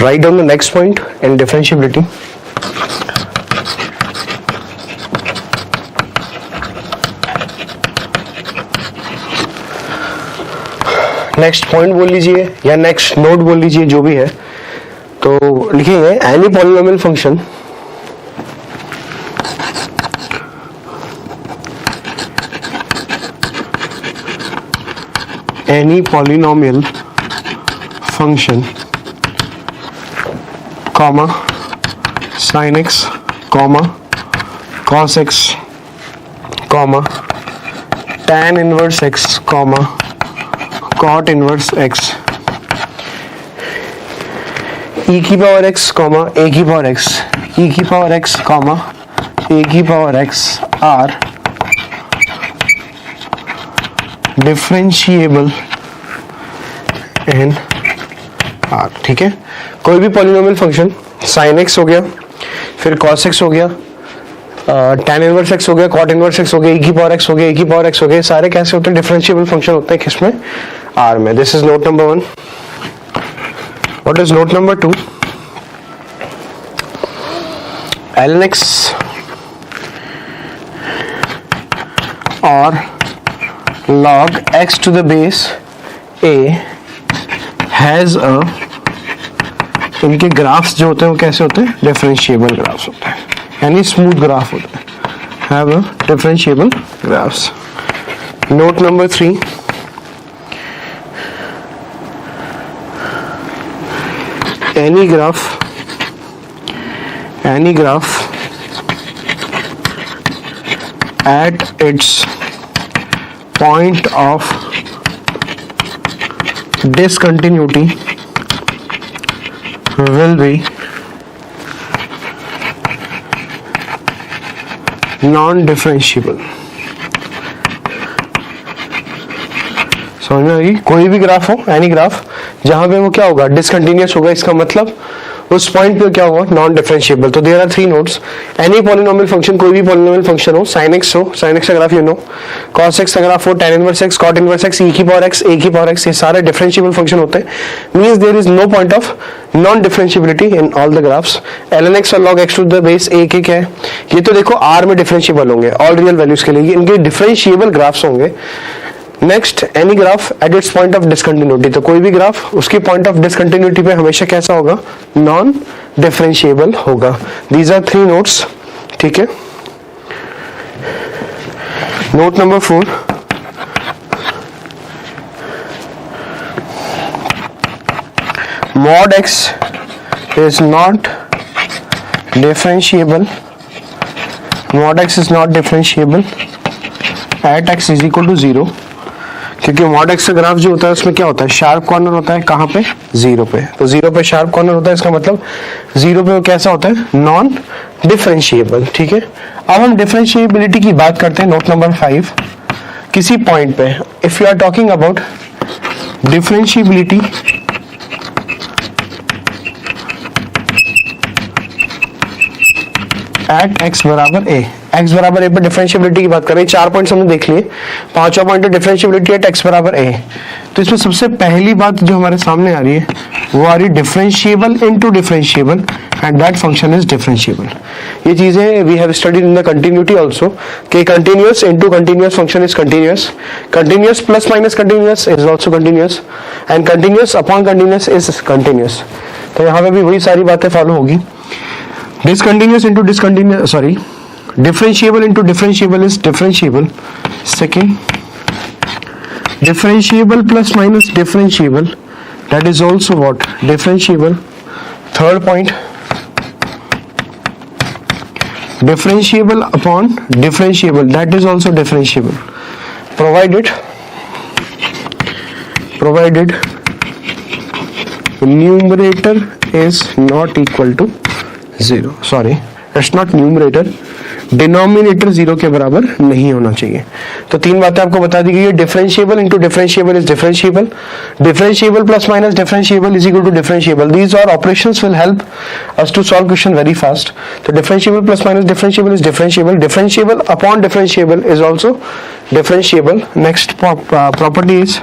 write down the next point in differentiability. Next point बोल लीजिए या नेक्स्ट नोट बोल लीजिए, जो भी है। तो लिखेंगे any polynomial function comma sin x comma cos x comma tan inverse x comma cot inverse x e की पावर x कॉमा a की पावर x, e की पावर x कॉमा a की power x are differentiable in R. ठीक है, कोई भी polynomial function sin x हो गया, फिर cos x हो गया, tan इनवर्स x हो गया, cot इनवर्स x हो गया, e की पावर x हो गया, e की पावर x हो गया, सारे कैसे होते हैं? डिफरेंशिएबल फंक्शन होते हैं किसमें? R में। This is note number 1। What is note number 2? ln x और log x to the base a has a, इनके ग्राफ्स जो होते हैं वो कैसे होते हैं? डिफरेंशिएबल ग्राफ्स होते हैं, यानी स्मूथ ग्राफ होते हैं, have a differentiable graphs. Note number 3, any graph at its point of discontinuity will be non-differentiable। समझ में आ गई? कोई भी ग्राफ हो, एनी ग्राफ, जहां पे वो क्या होगा? डिसकंटिन्यूअस होगा, इसका मतलब उस पॉइंट पे क्या होगा? Non differentiable. तो there are 3 notes. Any polynomial function, कोई भी पॉलिनोमियल फंक्शन हो, sin x हो, sin x का graph you know, cos x का ग्राफ हो, tan inverse x, cot inverse x, e की पावर x, a की पावर x, ये सारे डिफरेंशिएबल फंक्शन होते हैं। Means there is no point of non differentiability in all the graphs. ln x और log x to the base a के क्या है? ये तो देखो r में डिफरेंशिएबल होंगे ऑल रियल वैल्यूज के लिए, इनके डिफरेंशिएबल ग्राफ्स होंगे। Next, any graph at its point of discontinuity, तो कोई भी ग्राफ उसकी पॉइंट ऑफ डिसकंटिन्यूटी पे हमेशा कैसा होगा? नॉन डिफरेंशिएबल होगा। These are 3 notes. ठीक है, note number 4, mod x is not differentiable, mod x is not differentiable at x is equal to 0, क्योंकि mod x का ग्राफ जो होता है उसमें क्या होता है? शार्प कॉर्नर होता है। कहाँ पे? 0 पे। तो 0 पे शार्प कॉर्नर होता है, इसका मतलब 0 पे वो कैसा होता है? Non differentiable. ठीक है, अब हम डिफरेंशिएबिलिटी की बात करते हैं। नोट नंबर 5, किसी पॉइंट पे if you are talking about differentiability at x बराबर a, x बराबर a पर डिफरेंशिएबिलिटी की बात कर रहे हैं। 4 पॉइंट्स हमने देख लिए। 5वां पॉइंट है डिफरेंशिएबिलिटी एट x बराबर a। तो इसमें सबसे पहली बात जो हमारे सामने आ रही है वो आ रही differentiable into differentiable and that function is differentiable. ये चीजें we have studied in the continuity also, कि continuous into continuous function is continuous, continuous plus minus continuous is also continuous, and continuous upon continuous is continuous. तो यहाँ पे भी वही सारी बातें फॉलो होगी। Discontinuous into discontinuous, sorry, differentiable into differentiable is differentiable. Second, differentiable plus minus differentiable, that is also what? Differentiable. Third point, differentiable upon differentiable, that is also differentiable, provided numerator is not equal to 0, sorry, it's not numerator, denominator 0 के बराबर नहीं होना चाहिए। तो 3 बातें आपको बता दी गई है। Differentiable into differentiable is differentiable, differentiable plus minus differentiable is equal to differentiable. These are operations will help us to solve question very fast. तो differentiable plus minus differentiable is differentiable, differentiable upon differentiable is also differentiable. Next property is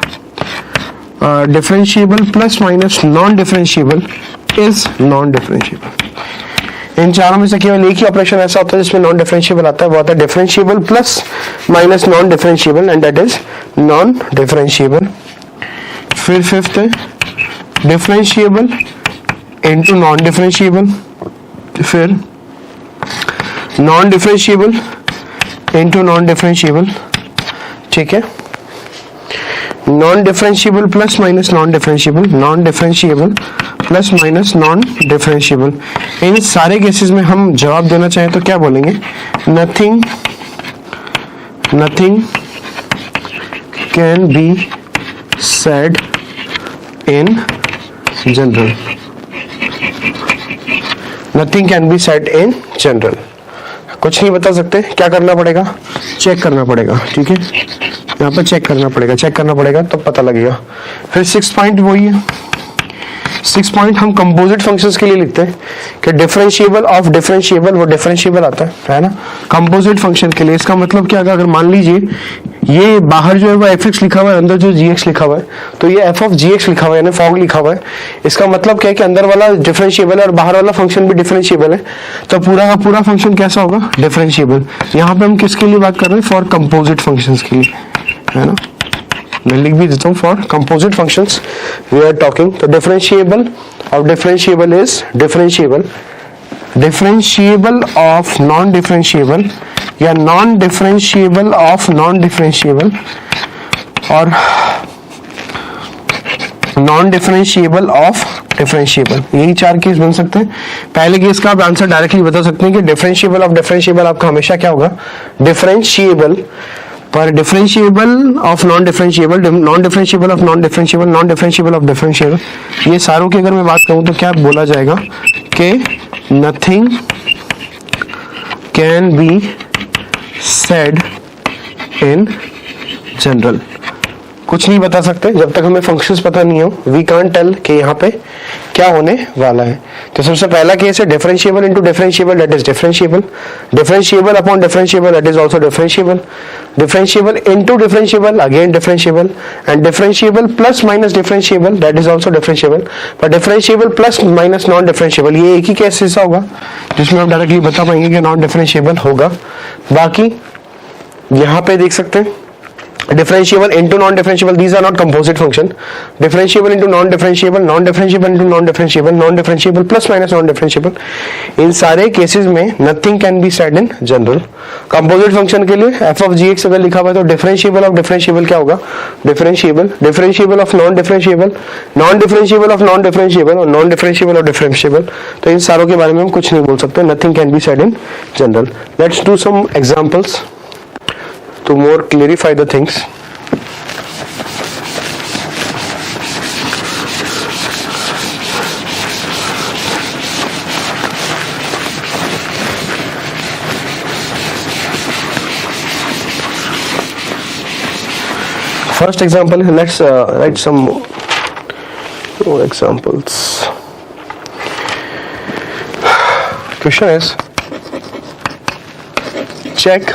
differentiable plus minus non differentiable is non differentiable. इन चारों में से केवल एक ही operation ऐसा होता है जिसमें नॉन डिफरेंशिएबल आता है, वो आता है differentiable plus minus non differentiable, and that is non differentiable. फिर फिफ्थ है डिफरेंशिएबल इनटू नॉन डिफरेंशिएबल, फिर non differentiable into non differentiable, ठीक है, non differentiable plus minus non differentiable, non differentiable plus minus non differentiable. इन सारे cases में हम जवाब देना चाहें तो क्या बोलेंगे, nothing can be said in general, nothing can be said in general. कुछ नहीं बता सकते, क्या करना पड़ेगा, चेक करना पड़ेगा, ठीक है, यहाँ पर चेक करना पड़ेगा तो पता लगेगा। फिर 6 पॉइंट वही है, 6 पॉइंट हम कंपोजिट फंक्शंस के लिए लिखते हैं कि डिफरेंशिएबल ऑफ डिफरेंशिएबल, वो डिफरेंशिएबल आता है ना कंपोजिट फंक्शन के लिए। इसका मतलब क्या, अगर मान लीजिए ये बाहर जो है वो fx लिखा हुआ है, अंदर जो gx लिखा हुआ है, तो ये f of gx लिखा हुआ है, यानी फॉग लिखा हुआ है। इसका मतलब क्या है कि अंदर वाला डिफरेंशिएबल है और बाहर वाला फंक्शन भी डिफरेंशिएबल है, तो पूरा का पूरा फंक्शन कैसा होगा, डिफरेंशिएबल। यहाँ पे हम किसके लिए बात कर रहे हैं, फॉर कंपोजिट फंक्शंस के लिए, है ना, मैं लिख भी देता हूँ, for composite functions we are talking. तो differentiable of differentiable is differentiable of non differentiable, या non differentiable of non differentiable, और नॉन डिफरेंशिएबल ऑफ डिफरेंशिएबल। यही 4 केस बन सकते हैं। पहले केस का आप आंसर डायरेक्टली बता सकते हैं कि डिफरेंशिएबल ऑफ डिफरेंशिएबल आपका हमेशा क्या होगा, डिफरेंशिएबल, पर differentiable of non differentiable, non differentiable of non differentiable, non differentiable of differentiable, ये सारों की अगर मैं बात करूं तो क्या बोला जाएगा कि nothing can be said in general. कुछ नहीं बता सकते जब तक हमें फंक्शंस पता नहीं हो, वी कांट टेल कि यहाँ पे क्या होने वाला है। तो सबसे पहला केस है differentiable into differentiable, that is differentiable, differentiable upon differentiable, that is also differentiable, differentiable into differentiable, again differentiable, and differentiable plus minus differentiable, that is also differentiable. पर differentiable plus minus non differentiable, ये एक ही case ऐसा होगा जिसमें आप directly बता पाएंगे कि नॉन डिफरेंशिएबल होगा। बाकी यहाँ पे देख सकते हैं differentiable into non-differentiable, these are not composite function. Differentiable into non-differentiable, non-differentiable into non-differentiable, non-differentiable plus minus non-differentiable, इन सारे केसेस में nothing can be said in general. composite function के लिए f of gx अगर लिखा हुआ है तो differentiable of differentiable क्या होगा, differentiable, differentiable of non-differentiable, non-differentiable of non-differentiable और non-differentiable of differentiable। तो इन सारों के बारे में हम कुछ नहीं बोल सकते, nothing can be said in general. Let's do some examples to more clarify the things. First example, let's write some more examples. Question is, check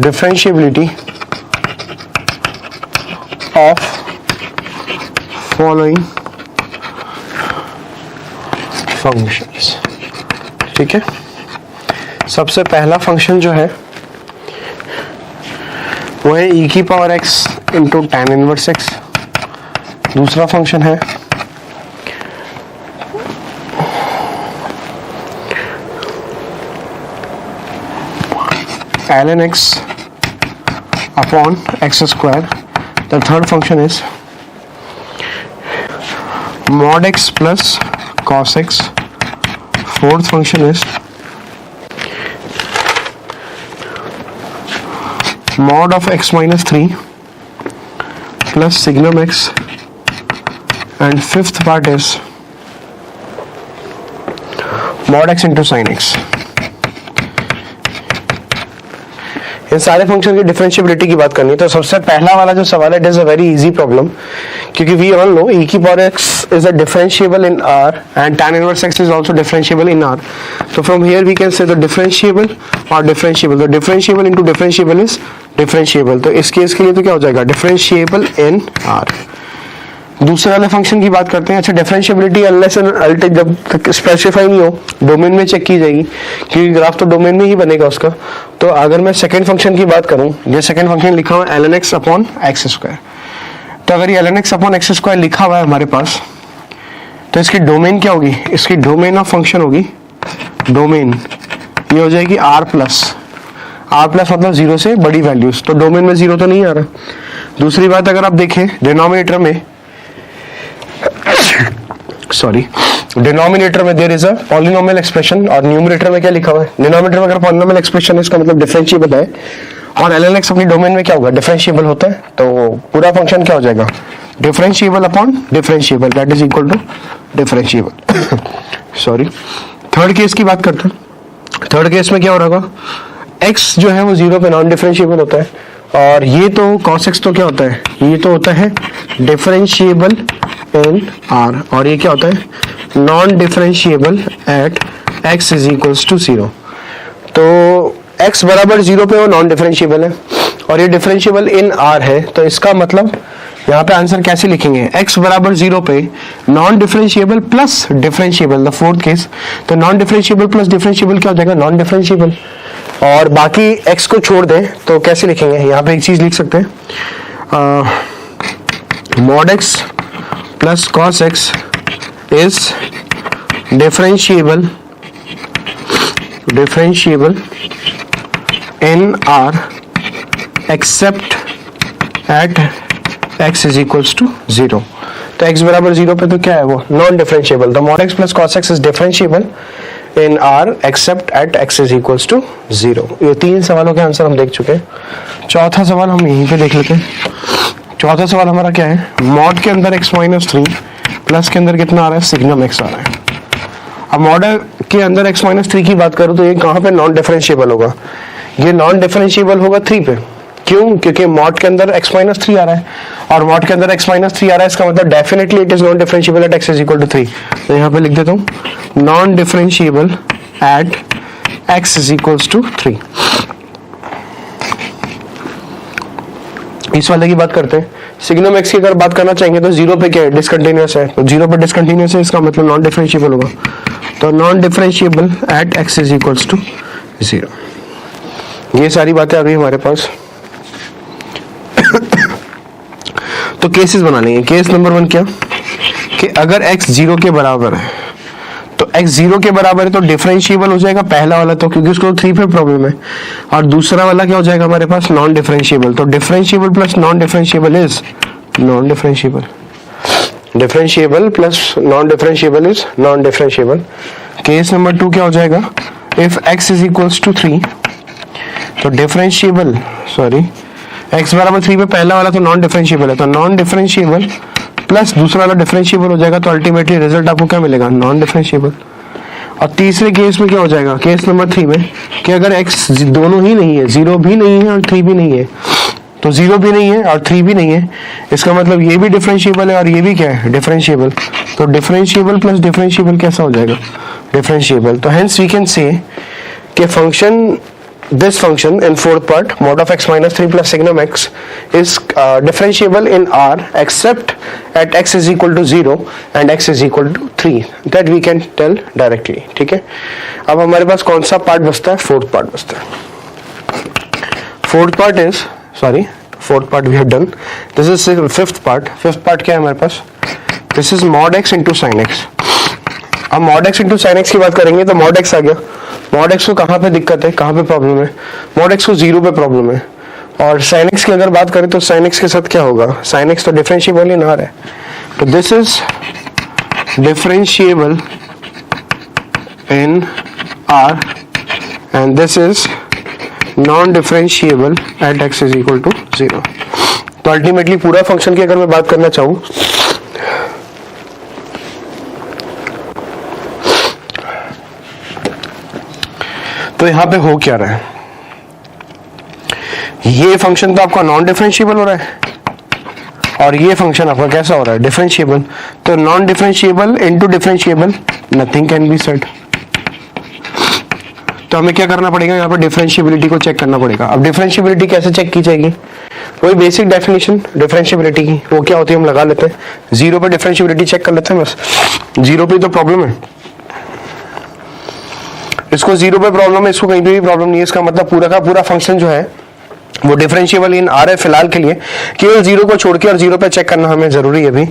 differentiability of following functions। ठीक है, सबसे पहला फंक्शन जो है वो है e की power x into tan inverse x। दूसरा फंक्शन है ln x upon x square. The third function is mod x plus cos x. Fourth function is mod of x minus 3 plus signum x, and fifth part is mod x into sin x. इन सारे function की differentiability की बात करनी है। तो सबसे पहला वाला जो सवाल है, it is a very easy problem, क्योंकि वी ऑल नो e की power x is a differentiable in r and tan inverse x is also differentiable in r। तो from here we can say the differentiable और differentiable, the differentiable into differentiable is differentiable, तो इस case के लिए तो क्या हो जाएगा, डिफरेंशिएबल इन आर। दूसरे वाले फंक्शन की बात करते हैं। अच्छा, डिफरेंशिएबिलिटी अनलेस एंड अनटिल जब तक स्पेसिफाई नहीं हो डोमेन में चेक की जाएगी, क्योंकि ग्राफ तो डोमेन में ही बनेगा उसका। तो अगर मैं सेकंड फंक्शन की बात करूं, ये सेकंड फंक्शन लिखा हुआ है ln x upon x square, तो अगर ये ln x upon x square लिखा हुआ है हमारे पास, तो इसकी डोमेन क्या होगी, इसकी डोमेन ऑफ फंक्शन होगी, डोमेन ये हो जाएगी r प्लस मतलब जीरो से बड़ी वैल्यूज, तो डोमेन में जीरो तो नहीं आ रहा। दूसरी बात, अगर आप देखें डिनोमिनेटर में डिनोमिनेटर में there is a polynomial expression, और न्यूमरेटर में क्या लिखा हुआ है, डिनोमिनेटर में अगर पॉलिनोमियल एक्सप्रेशन है इसका मतलब डिफरेंशिएबल है, और ln x अपनी डोमेन में क्या होगा, डिफरेंशिएबल होता है, तो पूरा फंक्शन क्या हो जाएगा, differentiable upon differentiable, that is equal to differentiable. Sorry, third case की बात करते हैं। थर्ड केस में क्या हो रहा है, x जो है वो जीरो पे नॉन डिफरेंशिएबल होता है, और ये तो cos x तो क्या होता है, ये तो होता है डिफरेंशिएबल इन r, और ये क्या होता है, non differentiable at x is equals to zero. तो x बराबर जीरो पे वो नॉन डिफरेंशिएबल है, और ये डिफरेंशिएबल इन r है, तो इसका मतलब यहाँ पे आंसर कैसे लिखेंगे, x बराबर जीरो पे non differentiable plus differentiable, the fourth case, तो नॉन डिफरेंशिएबल प्लस डिफरेंशिएबल क्या हो जाएगा, नॉन डिफरेंशिएबल। और बाकी x को छोड़ दें तो कैसे लिखेंगे, यहाँ पे एक चीज लिख सकते हैं, mod x plus cos x is differentiable in r except at x is equals to zero. तो x बराबर जीरो पे तो क्या है वो नॉन डिफरेंशिएबल, तो mod x plus cos x is differentiable in r except at x is equals to zero. ये तीन सवालों के आंसर हम देख चुके हैं। चौथा सवाल हम यहीं पे देख लेते हैं। चौथा सवाल हमारा क्या है, मॉड के अंदर x माइनस थ्री प्लस के अंदर कितना आ रहा है, सिग्नम x आ रहा है। अब मॉड के अंदर x माइनस थ्री की बात करूं तो ये कहाँ पे नॉन डिफरेंशिएबल होगा, ये नॉन डिफरेंशिएबल होगा थ्री पे। क्यों, क्योंकि मॉड के अंदर x माइनस थ्री आ रहा है, और मॉड के अंदर x माइनस थ्री आ रहा है, इसका मतलब definitely it is non differentiable at x is equal to three. तो यहाँ पे लिख देता हूँ non differentiable at x is equals to three. इस वाले की बात करते हैं। सिग्नम x की अगर बात करना चाहेंगे तो जीरो पे क्या है, डिसकंटिन्यूअस है, तो जीरो पे डिसकंटिन्यूअस है, इसका मतलब नॉन डिफरेंशिएबल होगा, तो non differentiable at x is equals to zero. ये सारी बातें आ गई हमारे पास। तो केसेस बना लेंगे। केस नंबर वन क्या, कि अगर x जीरो के बराबर है, तो x जीरो के बराबर है तो डिफरेंशिएबल हो जाएगा पहला वाला, तो क्योंकि उसको थ्री पे प्रॉब्लम है, और दूसरा वाला क्या हो जाएगा हमारे पास, नॉन डिफरेंशिएबल। तो differentiable plus non differentiable is non differentiable, differentiable plus non differentiable is non differentiable. Case number two क्या हो जाएगा, if x is equals to three, तो डिफरेंशिएबल x बराबर थ्री पे पहला वाला तो नॉन डिफरेंशिएबल है, तो नॉन डिफरेंशिएबल प्लस दूसरा वाला डिफरेंशिएबल हो जाएगा, तो अल्टीमेटली रिजल्ट आपको क्या मिलेगा, नॉन डिफरेंशिएबल। और तीसरे केस में क्या हो जाएगा, केस नंबर थ्री में, कि अगर x दोनों ही नहीं है, जीरो भी नहीं है और थ्री भी नहीं है, तो जीरो भी नहीं है और थ्री भी नहीं है, इसका मतलब ये भी डिफरेंशिएबल है और ये भी क्या है, डिफरेंशिएबल। तो डिफरेंशिएबल प्लस डिफरेंशिएबल कैसा हो जाएगा, डिफरेंशिएबल। तो हेंस वी कैन से कि function this function in fourth part mod of x minus 3 plus signum x is differentiable in r except at x is equal to 0 and x is equal to 3, that we can tell directly। ठीक है, अब हमारे पास कौन सा part बचता है, fourth part बचता है। Fourth part is fourth part we have done, this is fifth part. Fifth part क्या है हमारे पास, this is mod x into sin x। अब mod x into sin x की बात करेंगे तो mod x आ गया, mod x को कहाँ पे दिक्कत है, कहाँ पे प्रॉब्लम है, mod x को जीरो पे प्रॉब्लम है। और sin x की अगर बात करें तो sin x के साथ क्या होगा, sin x तो डिफरेंशिएबल इन r है, तो this is differentiable in r and this is non differentiable at x is equal to zero. तो अल्टीमेटली पूरा फंक्शन की अगर मैं बात करना चाहूँ, तो यहां पे हो क्या रहा है, ये फंक्शन तो आपका नॉन डिफरेंशिएबल हो रहा है और ये फंक्शन आपका कैसा हो रहा है, डिफरेंशिएबल। तो non differentiable into differentiable, nothing can be said. तो तो हमें क्या करना पड़ेगा, यहाँ पर डिफरेंशिएबिलिटी को चेक करना पड़ेगा। अब डिफरेंशिएबिलिटी कैसे चेक की जाएगी, वही बेसिक डेफिनेशन डिफरेंशिएबिलिटी की, वो क्या होती है हम लगा लेते हैं, जीरो पे डिफरेंशिएबिलिटी चेक कर लेते हैं, बस जीरो पे तो प्रॉब्लम है, इसको जीरो पे प्रॉब्लम है, इसको कहीं पे भी प्रॉब्लम नहीं है, इसका मतलब पूरा का पूरा फंक्शन जो है वो डिफरेंशिएबल इन आर है फिलहाल के लिए, केवल जीरो को छोड़ के और जीरो पे चेक करना हमें जरूरी है अभी।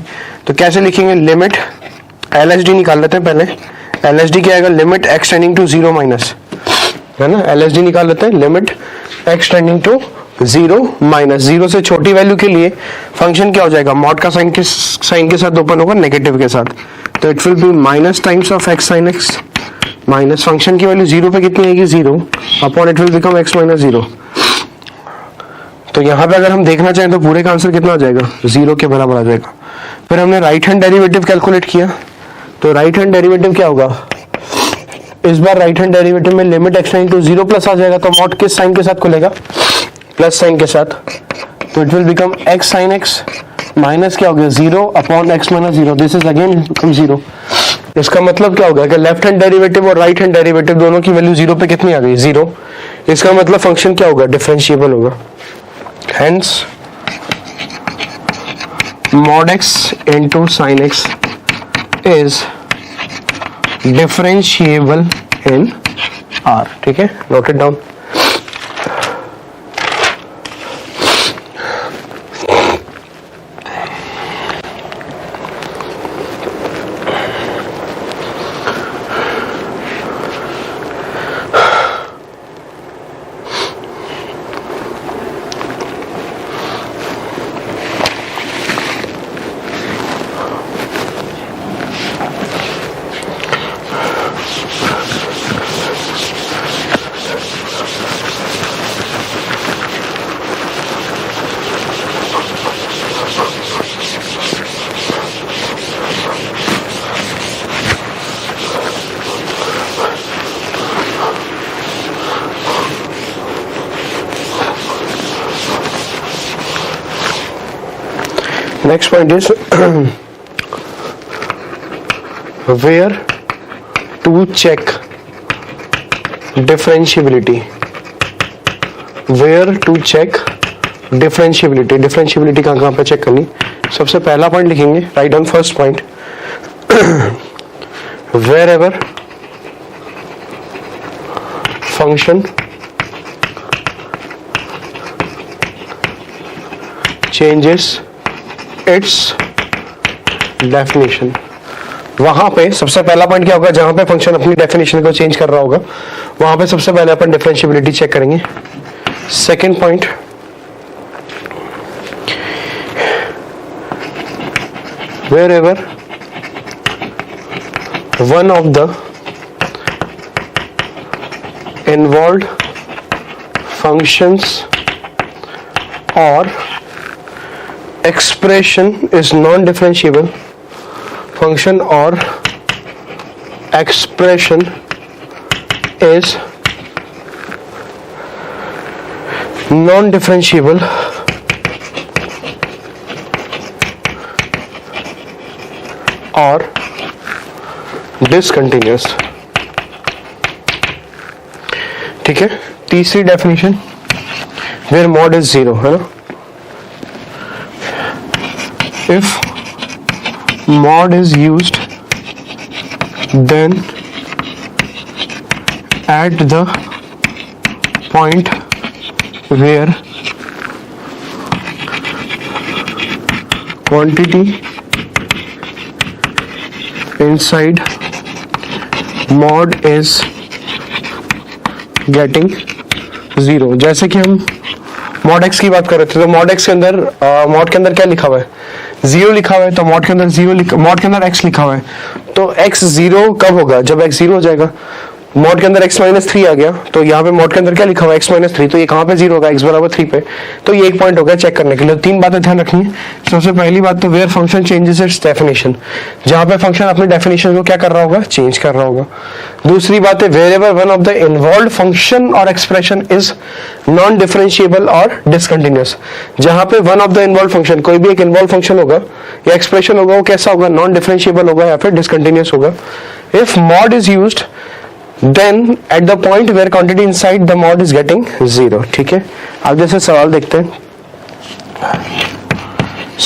तो कैसे लिखेंगे, लिमिट एलएचडी निकाल लेते हैं पहले, एलएचडी क्या आएगा, limit x tending to zero minus, है ना, एलएचडी निकाल लेते हैं, limit x tending to zero minus, zero से छोटी वैल्यू के लिए फंक्शन क्या हो जाएगा, मॉड का साइन के साथ ओपन होगा, नेगेटिव के साथ, तो it will be minus times of x sine x, minus function की वैल्यू जीरो पे कितनी आएगी, zero upon it will become x minus zero. तो यहाँ पे अगर हम देखना चाहें तो पूरे का आंसर कितना आ जाएगा, जीरो के बराबर आ जाएगा। फिर हमने राइट हैंड डेरिवेटिव कैलकुलेट किया, तो राइट हैंड डेरिवेटिव क्या होगा, इस बार राइट हैंड डेरिवेटिव में limit x tending to zero plus आ जाएगा, तो मॉड किस साइन के साथ खुलेगा, प्लस साइन के साथ, तो it will become x sine x minus क्या हो गया, zero upon x minus zero, this is again become zero. इसका मतलब क्या होगा कि लेफ्ट हैंड डेरिवेटिव और राइट हैंड डेरिवेटिव दोनों की वैल्यू जीरो पे कितनी आ गई, जीरो। इसका मतलब फंक्शन क्या होगा, डिफरेंशिएबल होगा, hence mod x into sin x is differentiable in R, ठीक है, note it down. Next point is where to check differentiability. Where to check differentiability. Differentiability कहाँ पे चेक करनी, सबसे पहला पॉइंट लिखेंगे, write down first point, wherever function changes it's definition, वहां पे सबसे पहला पॉइंट क्या होगा, जहां पे फंक्शन अपनी डेफिनेशन को चेंज कर रहा होगा वहां पे सबसे पहले अपन डिफरेंशिएबिलिटी चेक करेंगे। Second point, wherever one of the involved functions or expression is non-differentiable, function or expression is non-differentiable or discontinuous, ठीक है। तीसरी definition, where mod is zero, है ना, if mod is used then at the point where quantity inside mod is getting zero, जैसे कि हम mod x की बात कर रहे थे, तो mod x के अंदर mod के अंदर क्या लिखा हुआ है, जीरो लिखा हुआ है, तो mod के अंदर mod के अंदर x लिखा हुआ है, तो x जीरो कब होगा, जब x जीरो हो जाएगा। mod के अंदर x माइनस थ्री आ गया, तो यहाँ पे mod के अंदर क्या लिखा हुआ है, x माइनस थ्री, तो ये कहाँ पे जीरो होगा, x बराबर थ्री पे, तो ये एक पॉइंट हो गया चेक करने के लिए। तीन बातें ध्यान रखनी है। सबसे पहली बात तो where function changes its definition, जहाँ पे फंक्शन अपनी डेफिनेशन को क्या कर रहा होगा, चेंज कर रहा होगा। दूसरी बात है wherever one of the involve function और एक्सप्रेशन इज नॉन डिफरेंशिएबल और डिसकंटिन्यूअस, जहाँ पे one of the involve function, कोई भी एक इन्वॉल्व फंक्शन होगा या एक्सप्रेशन होगा, वो कैसा होगा, नॉन डिफरेंशिएबल होगा या फिर डिसकंटिन्यूअस होगा। If mod is used then at the point where quantity inside the mod is getting 0। ठीक है, अब जैसे सवाल देखते हैं,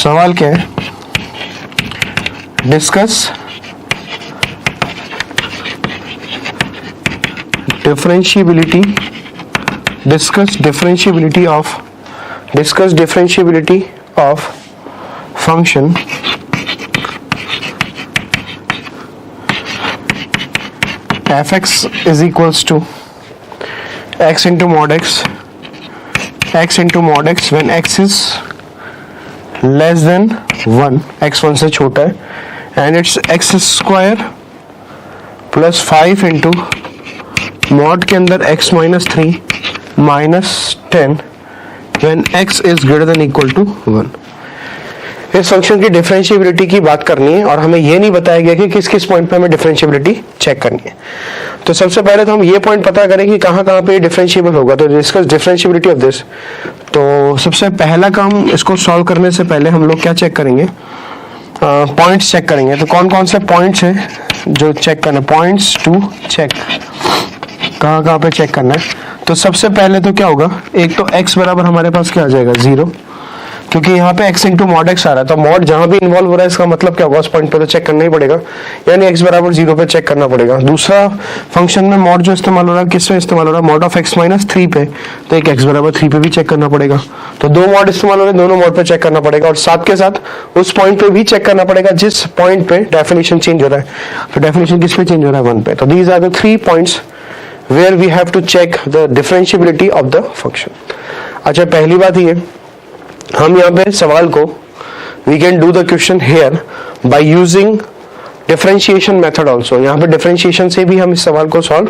सवाल क्या है, discuss differentiability of function fx is equals to x into mod x when x is less than 1, x 1 से छोटा है, and it's x square plus 5 into mod के अंदर x minus 3 minus 10 when x is greater than equal to 1। इस function की differentiability की बात करनी है और हमें ये नहीं बताया गया कि किस किस पॉइंट पे हमें डिफरेंशिएबिलिटी चेक करनी है। तो सबसे पहले तो हम ये पॉइंट पता करें कि कहाँ कहाँ पे डिफरेंशिएबल होगा। तो डिस्कस डिफरेंशिएबिलिटी ऑफ दिस। तो सबसे पहला काम, इसको सॉल्व करने से पहले हम लोग क्या चेक करेंगे, पॉइंट्स चेक करेंगे। तो कौन कौन से पॉइंट्स हैं जो चेक करना, पॉइंट्स टू चेक, कहाँ कहाँ पे चेक करना है। तो सबसे पहले तो क्या होगा, एक तो x बराबर हमारे पास क्या आ जाएगा 0, क्योंकि यहाँ पे x इंटू मॉड x आ रहा है। तो मॉड जहाँ भी इन्वॉल्व हो रहा है इसका मतलब क्या होगा, उस पॉइंट पे तो चेक करना ही पड़ेगा, यानी x बराबर 0 पे चेक करना पड़ेगा। दूसरा फंक्शन में मॉड जो इस्तेमाल हो रहा है, किस में इस्तेमाल हो रहा है, मॉड ऑफ x माइनस 3 पे, तो एक x बराबर 3 पे भी चेक करना पड़ेगा। तो दो मॉड इस्तेमाल हो रहे हैं, दोनों मॉड पे चेक करना पड़ेगा, और साथ के साथ उस पॉइंट पे भी चेक करना पड़ेगा जिस पॉइंट पे डेफिनेशन चेंज हो रहा है। तो डेफिनेशन किस पे चेंज हो रहा है, 1 पे। तो these are the 3 points where we have to check the differentiability of the function। अच्छा, पहली बात ये, हम यहाँ पे सवाल को we can do the question here by using differentiation method also। यहाँ पे differentiation से भी हम इस सवाल को सॉल्व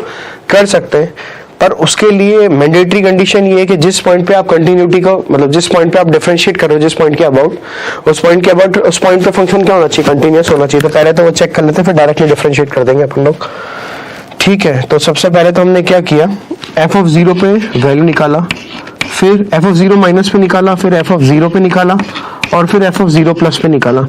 कर सकते हैं, पर उसके लिए मैंडेटरी कंडीशन ये है कि जिस पॉइंट पे आप कंटिन्यूटी को, मतलब जिस पॉइंट पे आप डिफरेंशिएट कर रहे हो, जिस पॉइंट के अबाउट, उस पॉइंट पे फंक्शन क्या होना चाहिए, कंटिन्यूअस होना चाहिए। तो पहले तो वो चेक कर लेते हैं, फिर डायरेक्टली डिफरेंशिएट कर देंगे अपन लोग। ठीक है, तो सबसे पहले तो हमने क्या किया, f ऑफ 0 पे वैल्यू निकाला, फिर f ऑफ 0 माइनस पे निकाला, फिर f ऑफ 0 पे निकाला, और फिर f ऑफ 0 प्लस पे निकाला।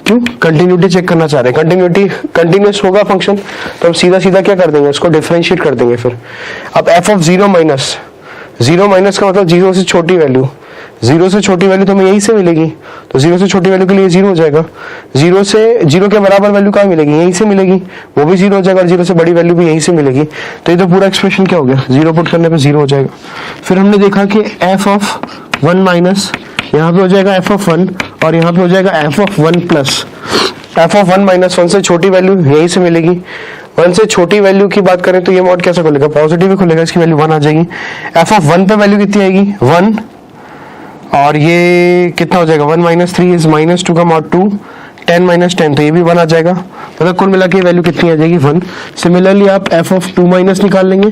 क्यों, कंटिन्यूटी चेक करना चाह रहे हैं। कंटिन्यूटी कंटिन्यूअस होगा फंक्शन, तो हम सीधा सीधा क्या कर देंगे, उसको डिफरेंशिएट कर देंगे। फिर अब f ऑफ 0 माइनस, 0 माइनस का मतलब 0 से छोटी वैल्यू, 0 से छोटी वैल्यू तो हमें यहीं से मिलेगी, तो 0 से छोटी वैल्यू के लिए 0 हो जाएगा। 0 के बराबर वैल्यू कहाँ मिलेगी, यहीं से मिलेगी, वो भी 0 हो जाएगा, और 0 से बड़ी वैल्यू भी यहीं से मिलेगी। तो ये तो पूरा एक्सप्रेशन क्या हो गया, 0 पुट करने पे 0 हो जाएगा। फिर हमने देखा कि f ऑफ 1 माइनस, यहाँ पे हो जाएगा f ऑफ 1, और यहाँ पे हो जाएगा f of 1 plus. f of 1 minus 1 से छोटी वैल्यू यहीं से मिलेगी। 1 से छोटी वैल्यू की बात करें तो ये मॉड कैसे खुलेगा, पॉजिटिव ही खुलेगा, इसकी वैल्यू 1 आ जाएगी। f ऑफ 1 पे वैल्यू कितनी आएगी, 1, और ये कितना हो जाएगा, 1 माइनस 3 इज माइनस 2 का मॉड 2, 10 माइनस 10, तो ये भी 1 आ जाएगा। मतलब कुल मिला के वैल्यू कितनी आ जाएगी, 1। सिमिलरली आप f ऑफ 2 माइनस निकाल लेंगे,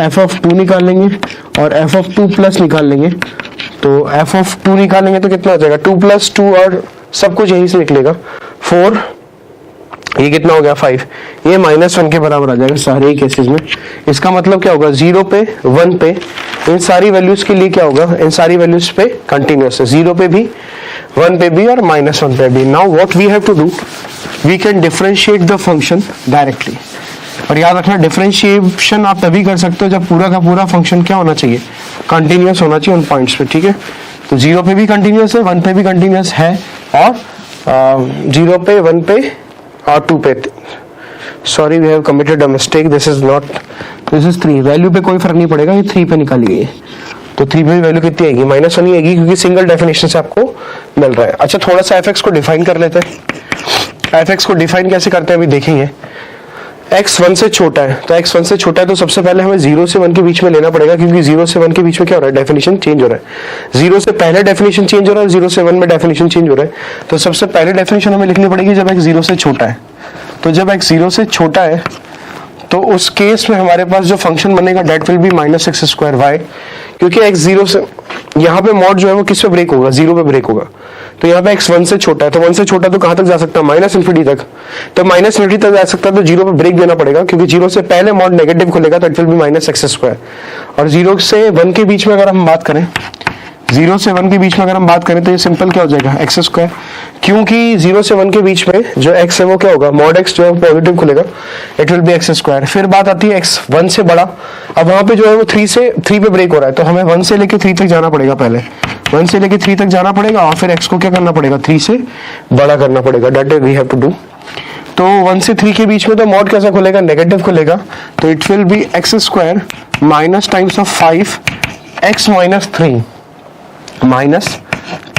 f ऑफ 2 निकाल लेंगे, और f ऑफ 2 प्लस निकाल लेंगे। तो f ऑफ 2 निकालेंगे तो कितना हो जाएगा, 2 प्लस 2, और सब कुछ यहीं से निकलेगा, 4, ये कितना हो गया 5, ये -1 के बराबर आ जाएगा सारे ही केसेस में। इसका मतलब क्या होगा, 0 पे 1 पे, इन सारी वैल्यूज के लिए क्या होगा, इन सारी वैल्यूज पे कंटिन्यूअस है, 0 पे भी, 1 पे भी, और -1 पे भी। Now what we have to do, we can differentiate the function directly. और याद रखना, डिफरेंशिएशन आप तभी कर सकते हो जब पूरा का पूरा फंक्शन क्या होना चाहिए, कंटिन्यूअस होना चाहिए उन पॉइंट्स पे। ठीक है, तो 0 पे भी कंटिन्यूअस है, 1 पे भी कंटिन्यूअस है, और 0 पे, 1 पे और 2 पे। Sorry, we have committed a mistake, this is 3। Value पे कोई फर्क नहीं पड़ेगा, ये 3 पे निकाली गई है। तो 3 पे वैल्यू कितनी आएगी, -1 ही आएगी, क्योंकि सिंगल डेफिनेशन से आपको मिल रहा है। अच्छा, थोड़ा सा fx को डिफाइन कर लेते हैं। fx को डिफाइन कैसे करते हैं अभी देखेंगे। x 1 से छोटा है, तो x 1 से छोटा है, तो सबसे पहले हमें 0 से 1 के बीच में लेना पड़ेगा, क्योंकि 0 से 1 के बीच में क्या हो रहा है, डेफिनेशन चेंज हो रहा है। 0 से पहले डेफिनेशन चेंज हो रहा है, 0 से 1 में डेफिनेशन चेंज हो रहा है। तो सबसे पहले डेफिनेशन हमें लिखनी पड़ेगी जब x 0 से छोटा है। तो जब x 0 से छोटा है, तो उस केस में हमारे पास जो फंक्शन बनेगा डेट विल बी -x²y, क्योंकि x 0 से, यहाँ पे मॉड जो है वो किस पे ब्रेक होगा, 0 पे ब्रेक होगा। तो यहाँ पे x 1 से छोटा है, तो 1 से छोटा तो कहाँ तक जा सकता है, -∞ तक। तो -∞ तक जा सकता है, तो 0 पे ब्रेक देना पड़ेगा, क्योंकि 0 से पहले मॉड नेगेटिव खुलेगा, तो इट विल बी -x²। और 0 से 1 के बीच में अगर हम बात करें, 0 से 1 के बीच में अगर हम बात करें तो ये सिंपल क्या हो जाएगा एक्स स्क्वायर, क्योंकि 0 से 1 के बीच में जो x है वो क्या होगा, मॉड x जो है पॉजिटिव खुलेगा, it will be x square. फिर बात आती है x 1 से बड़ा, अब वहां पे जो है वो 3 पे ब्रेक हो रहा है, तो हमें 1 से लेके 3 तक जाना पड़ेगा, पहले 1 से लेके 3 तक जाना पड़ेगा और फिर x को क्या करना पड़ेगा, 3 से बड़ा करना पड़ेगा, that we have to do. तो 1 से 3 के बीच में तो मॉड कैसा खुलेगा, नेगेटिव खुलेगा, तो it will be x square minus times of 5 x minus 3 minus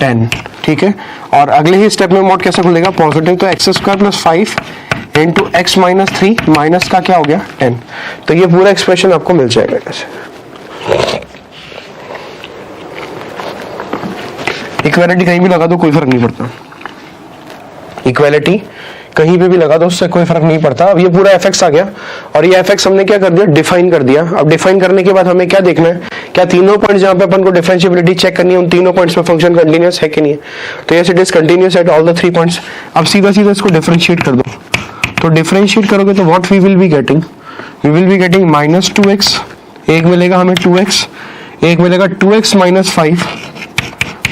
10, ठीक है। और अगले ही स्टेप में मॉड कैसा खुलेगा, पॉजिटिव, तो x square plus 5 into x minus 3 minus का क्या हो गया 10, तो ये पूरा एक्सप्रेशन आपको मिल जाएगा ऐसे। इक्वालिटी कहीं भी लगा दो कोई फर्क नहीं पड़ता, इक्वालिटी कहीं पे भी लगा दो उससे कोई फर्क नहीं पड़ता। अब ये पूरा एफ आ गया और ये एफ हमने क्या कर दिया, डिफाइन कर दिया। अब डिफाइन करने के बाद हमें क्या देखना है, क्या तीनों पॉइंट जहां पे अपन को डिफरेंशिएबिलिटी चेक करनी है उन तीनों पॉइंट्स पे फंक्शन कंटीन्यूअस है कि नहीं है, तो yes it is continuous at all the 3 points. अब सीधा सीधा इसको डिफरेंशिएट कर दो, तो डिफरेंशिएट करोगे तो what we will be getting, we will be getting minus 2x, एक मिलेगा हमें 2x, एक मिलेगा 2x माइनस 5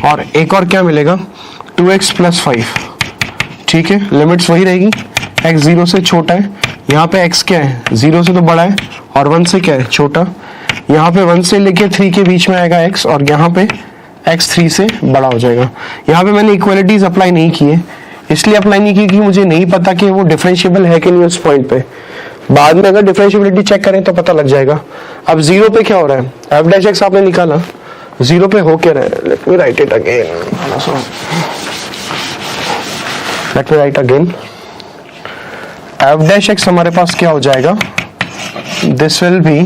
और एक और क्या मिलेगा 2x प्लस 5, ठीक है। लिमिट्स वही रहेगी, x 0 से छोटा है, यहाँ पे x क्या है 0 से तो बड़ा है और 1 से क्या है छोटा, यहाँ पे 1 से लेके 3 के बीच में आएगा x और यहाँ पे x 3 से बड़ा हो जाएगा। यहाँ पे मैंने इक्वालिटीज अप्लाई नहीं की है, इसलिए अप्लाई नहीं की कि मुझे नहीं पता कि वो डिफरेंशिएबल है कि नहीं उस पॉइंट पे, बाद में अगर डिफरेंशिएबिलिटी चेक करें तो पता लग जाएगा। अब 0 पे क्या हो रहा है, एफ डैश एक्स आपने निकाला, 0 पे हो क्या रहा है, let me right it again, let me right again, F dash x हमारे पास क्या हो जाएगा, दिस विल बी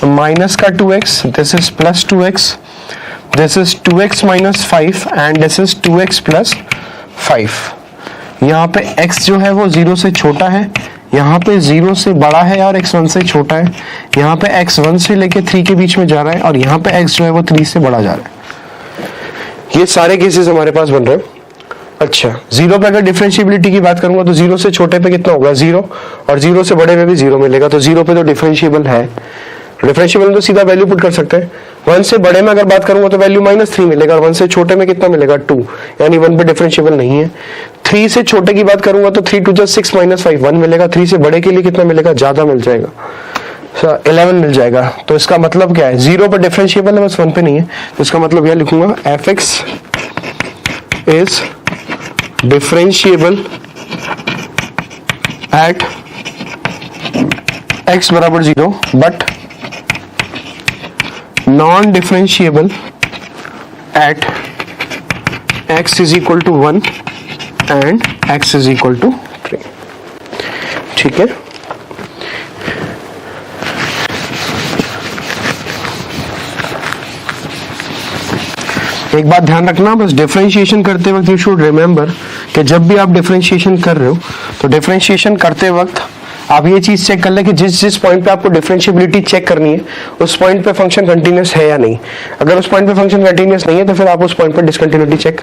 माइनस का 2x, this is plus 2x, this is 2x minus 5 and this is 2x plus 5। यहाँ पे x जो है वो 0 से छोटा है, यहाँ पे 0 से बड़ा है और x 1 से छोटा है, यहाँ पे x 1 से लेके 3 के बीच में जा रहा है और यहाँ पे x जो है वो 3 से बड़ा जा रहा है। ये सारे केसेस हमारे पास बन रहे हैं। अच्छा, 0 पे अगर डिफरेंशिएबिलिटी की बात करूंगा तो 0 से छोटे पे कितना होगा 0 और 0 से बड़े पे भी 0 मिलेगा, तो 0 पे तो डिफरेंशिएबल है, डिफरेंशिएबल में तो सीधा वैल्यू पुट कर सकते हैं। 1 से बड़े में अगर बात करूंगा तो वैल्यू -3 मिलेगा और 1 से छोटे में कितना मिलेगा 2, यानी 1 पे डिफरेंशिएबल नहीं है। 3 से छोटे की बात करूंगा तो 3 2 6 -5 1 मिलेगा, 3 से बड़े के लिए कितना मिलेगा, ज्यादा मिल जाएगा, 11 मिल जाएगा। तो इसका मतलब क्या है, 0 पर डिफरेंशिएबल है बस 1 पे नहीं है, तो इसका मतलब यह लिखूंगा F X is differentiable at x बराबर 0 but non differentiable at x is equal to 1 and x is equal to 3, ठीक है। एक बात ध्यान रखना, बस डिफरेंशिएशन करते वक्त यू शुड रिमेंबर कि जब भी आप डिफरेंशिएशन कर रहे हो तो डिफरेंशिएशन करते वक्त आप ये चीज चेक कर ले कि जिस पॉइंट पे आपको डिफरेंशिएबिलिटी चेक करनी है उस पॉइंट पे फंक्शन कंटीन्यूअस है या नहीं। अगर उस पॉइंट पे फंक्शन कंटीन्यूअस नहीं है तो फिर आप उस पॉइंट पे discontinuity check,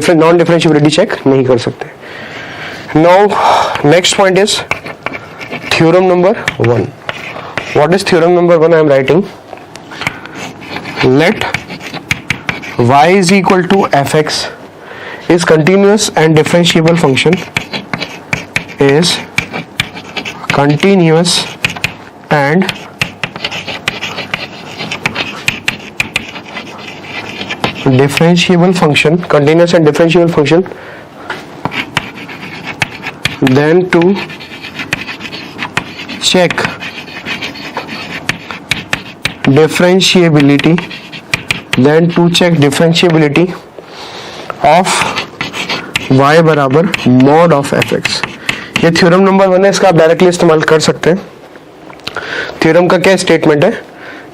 non differentiability check नहीं कर सकते। Now next point is theorem number 1। What is theorem number 1? I am writing let y is equal to fx is continuous and differentiable function is continuous and differentiable function, continuous and differentiable function, then to check differentiability, then to check differentiability of y बराबर mod of fx। ये theorem number 1 है, इसका आप directly इस्तेमाल कर सकते हैं। Theorem का क्या स्टेटमेंट है,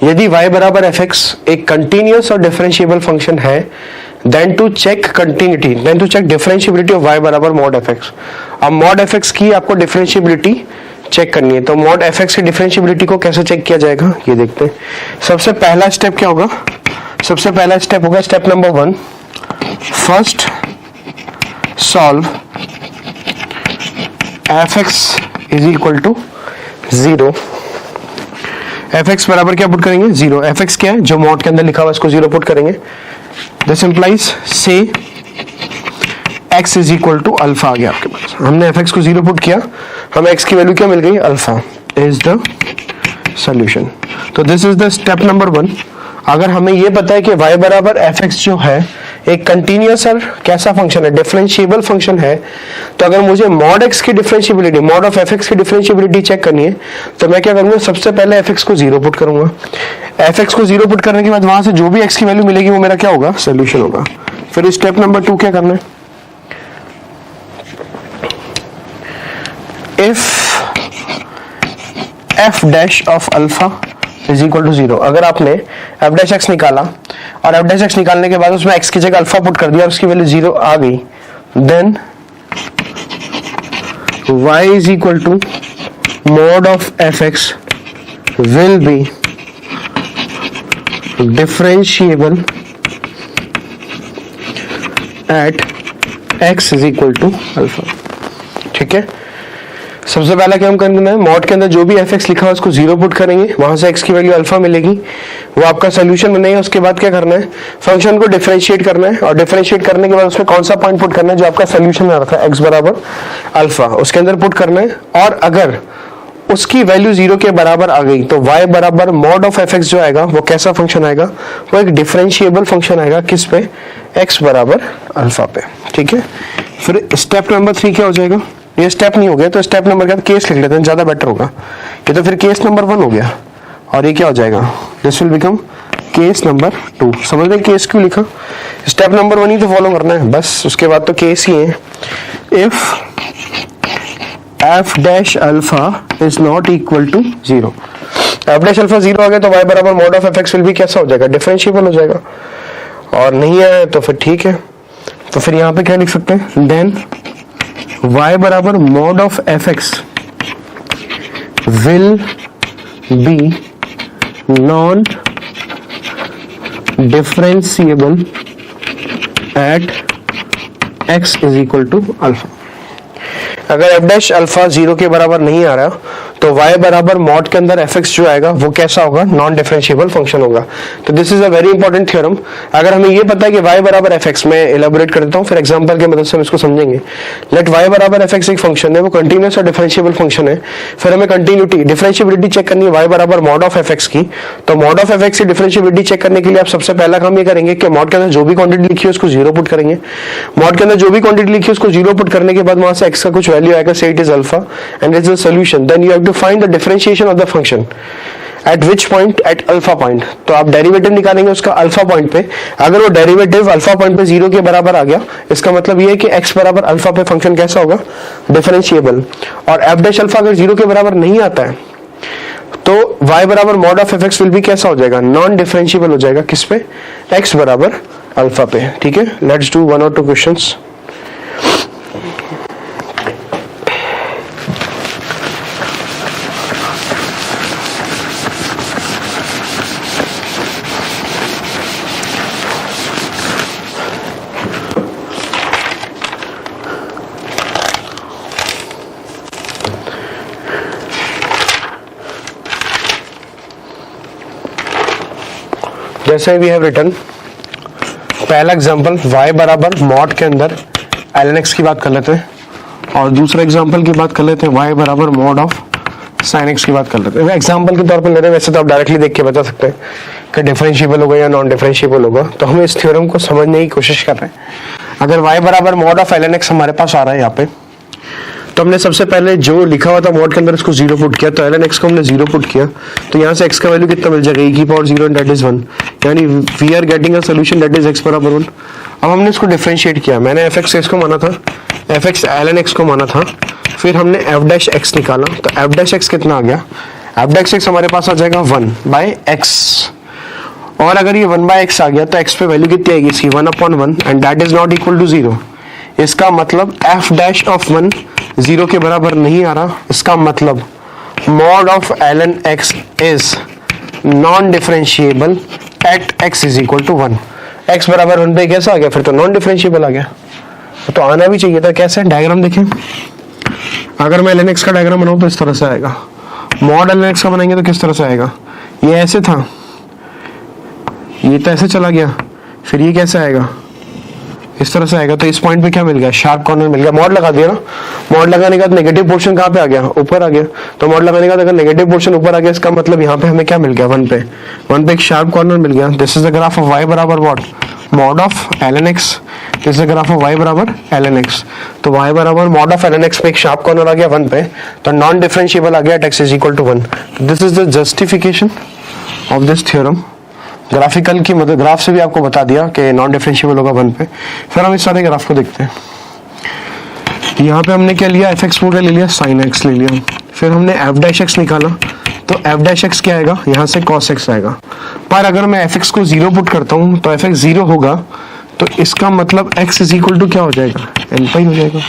यदि y बराबर fx एक कंटिन्यूअस और डिफरेंशिएबल फंक्शन है, then to check continuity, then to check differentiability of y बराबर mod fx। अब mod fx की आपको डिफरेंशिएबिलिटी चेक करनी है, तो mod fx की डिफरेंशिएबिलिटी को कैसे चेक किया जाएगा ये देखते हैं। सबसे पहला स्टेप क्या होगा, सबसे पहला स्टेप होगा step number 1, first solve fx is equal to 0 F X बराबर क्या पुट करेंगे, 0। एफ एक्स क्या है, जो मॉड के अंदर लिखा हुआ इसको 0 पुट करेंगे। दिस इंप्लाइज से x is equal to alpha आ गया आपके पास। हमने एफ एक्स को 0 पुट किया, हमें x की वैल्यू क्या मिल गई, अल्फा इज द सॉल्यूशन। तो this is the step number 1। अगर हमें ये पता है कि y बराबर एफ एक्स जो है एक कंटिन्यूअस और कैसा फंक्शन है, डिफरेंशिएबल फंक्शन है, तो अगर मुझे मॉड x की differentiability, mod of F x की डिफरेंशिएबिलिटी चेक करनी है, तो मैं क्या करूंगा, सबसे पहले एफ एक्स को 0 पुट करूंगा। एफ एक्स को 0 पुट करने के बाद वहां से जो भी x की वैल्यू मिलेगी वो मेरा क्या होगा, सोल्यूशन होगा। फिर स्टेप नंबर 2 क्या करना है, if F dash of alpha is equal to 0। अगर आपने एफ डैश एक्स निकाला और एफ डैश एक्स निकालने के बाद उसमें एक्स की जगह अल्फा पुट कर दिया और उसकी वैल्यू 0 आ गई, then y is equal to mod of F X will be differentiable at x is equal to alpha. ठीक है, सबसे पहला क्या हम करना है, मॉड के अंदर जो भी एफ एक्स लिखा है उसको 0 पुट करेंगे, वहां से x की वैल्यू अल्फा मिलेगी, वो आपका सोल्यूशन बनेगा। उसके बाद क्या करना है, फंक्शन को डिफरेंशिएट करना है और डिफरेंशिएट करने के बाद उसमें कौन सा पॉइंट पुट करना है जो आपका सोल्यूशन में आ रहा था x बराबर अल्फा, उसके अंदर पुट करना है। और अगर उसकी वैल्यू 0 के बराबर आ गई तो y बराबर मॉड ऑफ एफ एक्स जो आएगा वो कैसा फंक्शन आएगा, वो एक डिफरेंशिएबल फंक्शन आएगा, किस पे, x बराबर अल्फा पे। ठीक है, फिर स्टेप नंबर 3 क्या हो जाएगा, ये स्टेप नहीं हो गया तो स्टेप नंबर क्या, केस लिख लेते हैं, ज्यादा बेटर होगा। ये तो फिर केस नंबर 1 हो गया और ये क्या हो जाएगा, this will become case number 2। समझ रहे केस क्यों लिखा, स्टेप नंबर 1 ही तो फॉलो करना है बस, उसके बाद तो केस ही है। If F dash alpha is not equal to 0, F dash alpha 0 आ गया तो y बराबर mod of F X will भी कैसा हो जाएगा, डिफरेंशिएबल हो जाएगा। और नहीं आया तो फिर ठीक है, तो फिर यहाँ पे क्या लिख सकते हैं, देन y बराबर mod of F X will be non differentiable at x is equal to alpha. अगर एफ डैश अल्फा 0 के बराबर नहीं आ रहा तो y बराबर मॉड के अंदर एफ एक्स जो आएगा वो कैसा होगा, नॉन डिफरेंशिएबल फंक्शन होगा। तो this is a very important theorem. अगर हमें ये पता है कि y बराबर एफ एक्स, मैं इलेबोरेट कर देता हूँ फिर एग्जांपल के मदद से हम इसको समझेंगे। लेट y बराबर एफ एक्स एक फंक्शन है, वो कंटिन्यूअस और डिफरेंशिएबल फंक्शन है। फिर हमें कंटिन्यूटी, डिफरेंशिएबिलिटी चेक करनी है y बराबर मॉड ऑफ एफ एक्स की। तो मॉड ऑफ एफ एक्स की डिफरेंशिएबिलिटी चेक करने के लिए आप सबसे पहला काम ये करेंगे कि मॉड के अंदर जो भी क्वांटिटी लिखी है उसको 0 पुट करेंगे। मॉड के अंदर जो भी क्वांटिटी लिखी है उसको 0 पुट करने के बाद वहां से x का कुछ वैल्यू आएगा, से it is alpha and it's the solution. Then you have to find the differentiation of the function at which point, at alpha point. तो आप डेरिवेटिव निकालेंगे उसका अल्फा पॉइंट पे। अगर वो डेरिवेटिव अल्फा पॉइंट पे 0 के बराबर आ गया, इसका मतलब ये है कि x बराबर अल्फा पे फंक्शन कैसा होगा, डिफरेंशिएबल। और एफ डैश अल्फा अगर 0 के बराबर नहीं आता है तो y बराबर mod of F X will भी कैसा हो जाएगा, नॉन डिफरेंशिएबल हो जाएगा, किस पे, x बराबर अल्फा पे। ठीक है, लेट्स डू 1 और 2 क्वेश्चंस। जैसे वी हैव रिटन, पहला एग्जांपल y बराबर मॉड के अंदर ln x की बात कर लेते हैं और दूसरा एग्जांपल की बात कर लेते हैं y बराबर मॉड ऑफ sin x की बात कर लेते हैं। एग्जांपल के तौर पर ले रहे हैं, वैसे तो आप डायरेक्टली देख के बता सकते हैं कि डिफरेंशिएबल होगा या नॉन डिफरेंशिएबल होगा। तो हम इस थ्योरम को समझने की कोशिश कर रहे हैं। अगर y बराबर मॉड ऑफ ln x हमारे पास आ रहा है यहाँ पे, तो हमने सबसे पहले जो लिखा हुआ था मॉड के अंदर उसको 0 पुट किया, तो ln x को हमने 0 पुट किया, तो यहाँ से x का वैल्यू कितना मिल जाएगा, e की पावर 0 एंड दैट इज 1, यानी we are getting a solution that is x बराबर 1। अब हमने इसको डिफरेंशिएट किया, मैंने एफ एक्स को माना था, एफ एक्स ln x को माना था, फिर हमने एफ डैश एक्स निकाला, तो एफ डैश एक्स कितना आ गया, एफ डैश एक्स हमारे पास आ जाएगा 1/x। और अगर ये 1/x आ गया तो x पे वैल्यू कितनी आएगी इसकी, 1/1 and that is not equal to 0। इसका मतलब f डैश ऑफ 1 0 के बराबर नहीं आ रहा, इसका मतलब mod of ln x is non differentiable at x is equal to 1। x बराबर 1 पे कैसा आ गया, फिर तो नॉन डिफरेंशिएबल आ गया, तो आना भी चाहिए था। कैसे, डायग्राम देखें, अगर मैं ln x का डायग्राम बनाऊं तो इस तरह से आएगा, मॉड ln x का बनाएंगे तो किस तरह से आएगा, ये ऐसे था, ये तो ऐसे चला गया, फिर ये कैसे आएगा, इस तरह से आएगा। तो इस पॉइंट पे क्या मिल गया, शार्प कॉर्नर मिल गया। मॉड लगा दिया ना, मॉड लगाने के बाद नेगेटिव पोर्शन कहाँ पे आ गया, ऊपर आ गया। तो मॉड लगाने के बाद अगर नेगेटिव पोर्शन ऊपर आ गया, इसका मतलब यहाँ पे हमें क्या मिल गया, 1 पे एक शार्प कॉर्नर मिल गया। This is the graph of y बराबर what, mod of ln x। This is the graph of y बराबर ln x। तो y बराबर मॉड ऑफ ln x पे एक शार्प कॉर्नर आ गया 1 पे, तो नॉन डिफरेंशिएबल आ गया at x is equal to 1। This is the justification of this theorem. Graphical की मदद, ग्राफ से भी आपको बता दिया कि नॉन डिफरेंशिएबल होगा 1 पे। फिर हम इस सारे ग्राफ को देखते हैं। यहाँ पे हमने क्या लिया, एफ एक्स पूरा ले लिया, साइन एक्स ले लिया, फिर हमने एफ डैश एक्स निकाला। तो एफ डैश एक्स क्या आएगा, यहाँ से कॉस एक्स आएगा। पर अगर मैं एफ एक्स को 0 पुट करता हूँ तो एफ एक्स 0 होगा, तो इसका मतलब एक्स इज इक्वल टू क्या हो जाएगा, एन पाई हो जाएगा।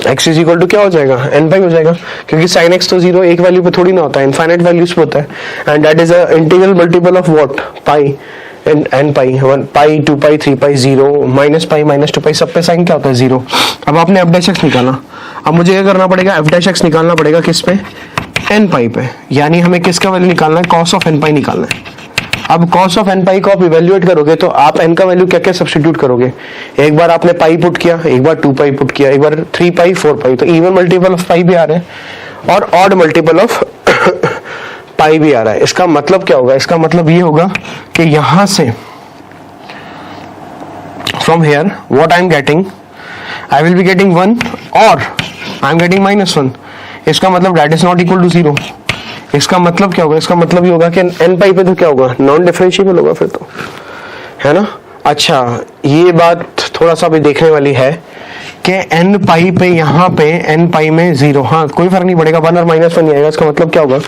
x इज इक्वल टू क्या हो जाएगा, n पाई हो जाएगा, क्योंकि sin x तो 0 एक वैल्यू पे थोड़ी ना होता है, इनफाइनाइट वैल्यूज पे होता है। And that is a integral multiple of what, pi and n pi, 1 pi 2 pi 3 pi 0 minus pi minus 2 पाई, सब पे साइन क्या होता है 0। अब आपने f डैश x निकाला, अब मुझे क्या करना पड़ेगा, f डैश x निकालना पड़ेगा किस पे, n पाई पे, यानी हमें किसका वैल्यू निकालना है, cos ऑफ n पाई निकालना है। अब cos ऑफ n पाई को आप इवेल्युएट करोगे तो आप n का वैल्यू क्या क्या सब्स्टिट्यूट करोगे, एक बार आपने पाई पुट किया, एक बार 2 पाई पुट किया, एक बार 3 पाई 4 पाई, तो इवन मल्टीपल ऑफ पाई भी आ रहा है और ऑड मल्टीपल ऑफ पाई भी आ रहा है। इसका मतलब क्या होगा, इसका मतलब ये होगा कि यहां से from here what I am getting, I will be getting 1 और आई एम गेटिंग -1। इसका मतलब that is not equal to 0। इसका मतलब क्या होगा, इसका मतलब ये होगा कि n पाई पे तो क्या होगा, नॉन डिफरेंशिएबल होगा फिर तो, है ना। अच्छा, ये बात थोड़ा सा भी देखने वाली है कि n पाई पे, यहाँ पे n पाई में 0, हाँ कोई फर्क नहीं पड़ेगा, 1 और -1 नहीं आएगा। इसका मतलब क्या होगा,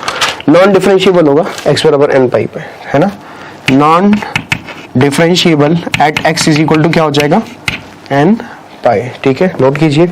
नॉन डिफरेंशिएबल होगा x बराबर n पाई पे, है ना। Non differentiable at x is equal to क्या हो जाएगा, n पाई। ठीक है, नोट कीजिए।